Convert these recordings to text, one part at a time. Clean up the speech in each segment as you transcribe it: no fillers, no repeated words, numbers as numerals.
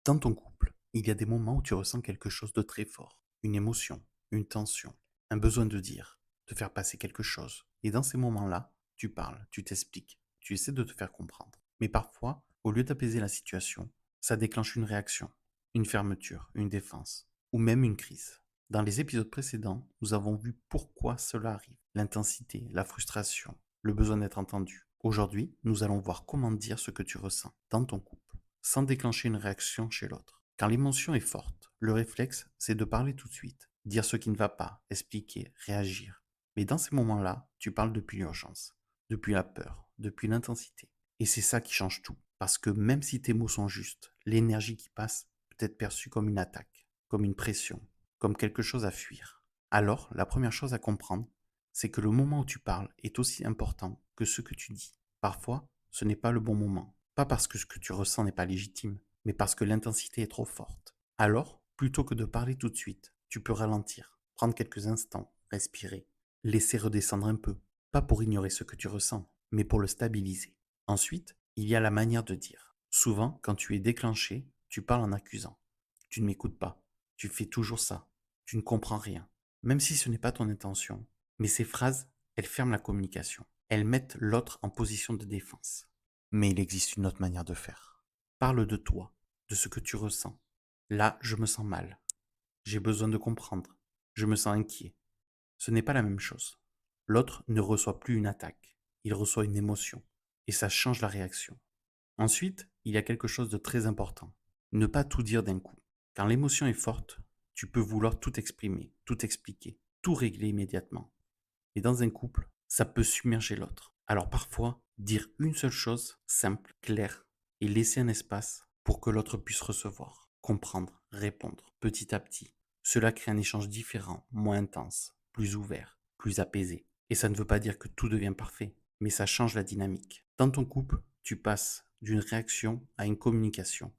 Dans ton couple, il y a des moments où tu ressens quelque chose de très fort, une émotion, une tension, un besoin de dire, de faire passer quelque chose. Et dans ces moments-là, tu parles, tu t'expliques, tu essaies de te faire comprendre. Mais parfois, au lieu d'apaiser la situation, ça déclenche une réaction, une fermeture, une défense, ou même une crise. Dans les épisodes précédents, nous avons vu pourquoi cela arrive, l'intensité, la frustration, le besoin d'être entendu. Aujourd'hui, nous allons voir comment dire ce que tu ressens dans ton couple sans déclencher une réaction chez l'autre. Quand l'émotion est forte, le réflexe, c'est de parler tout de suite, dire ce qui ne va pas, expliquer, réagir. Mais dans ces moments-là, tu parles depuis l'urgence, depuis la peur, depuis l'intensité. Et c'est ça qui change tout. Parce que même si tes mots sont justes, l'énergie qui passe peut être perçue comme une attaque, comme une pression, comme quelque chose à fuir. Alors, la première chose à comprendre, c'est que le moment où tu parles est aussi important que ce que tu dis. Parfois, ce n'est pas le bon moment. Pas parce que ce que tu ressens n'est pas légitime, mais parce que l'intensité est trop forte. Alors, plutôt que de parler tout de suite, tu peux ralentir, prendre quelques instants, respirer, laisser redescendre un peu. Pas pour ignorer ce que tu ressens, mais pour le stabiliser. Ensuite, il y a la manière de dire. Souvent, quand tu es déclenché, tu parles en accusant. Tu ne m'écoutes pas. Tu fais toujours ça. Tu ne comprends rien. Même si ce n'est pas ton intention. Mais ces phrases, elles ferment la communication. Elles mettent l'autre en position de défense. Mais il existe une autre manière de faire. Parle de toi, de ce que tu ressens. Là, je me sens mal. J'ai besoin de comprendre. Je me sens inquiet. Ce n'est pas la même chose. L'autre ne reçoit plus une attaque. Il reçoit une émotion. Et ça change la réaction. Ensuite, il y a quelque chose de très important. Ne pas tout dire d'un coup. Quand l'émotion est forte, tu peux vouloir tout exprimer, tout expliquer, tout régler immédiatement. Et dans un couple, ça peut submerger l'autre. Alors parfois, dire une seule chose, simple, claire, et laisser un espace pour que l'autre puisse recevoir, comprendre, répondre, petit à petit. Cela crée un échange différent, moins intense, plus ouvert, plus apaisé. Et ça ne veut pas dire que tout devient parfait, mais ça change la dynamique. Dans ton couple, tu passes d'une réaction à une communication.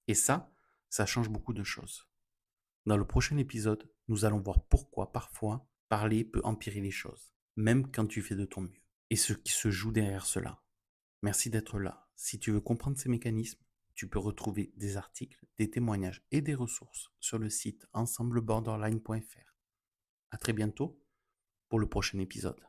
Et ça change beaucoup de choses. Dans le prochain épisode, nous allons voir pourquoi parfois parler peut empirer les choses, même quand tu fais de ton mieux, et ce qui se joue derrière cela. Merci d'être là. Si tu veux comprendre ces mécanismes, tu peux retrouver des articles, des témoignages et des ressources sur le site ensembleborderline.fr. À très bientôt pour le prochain épisode.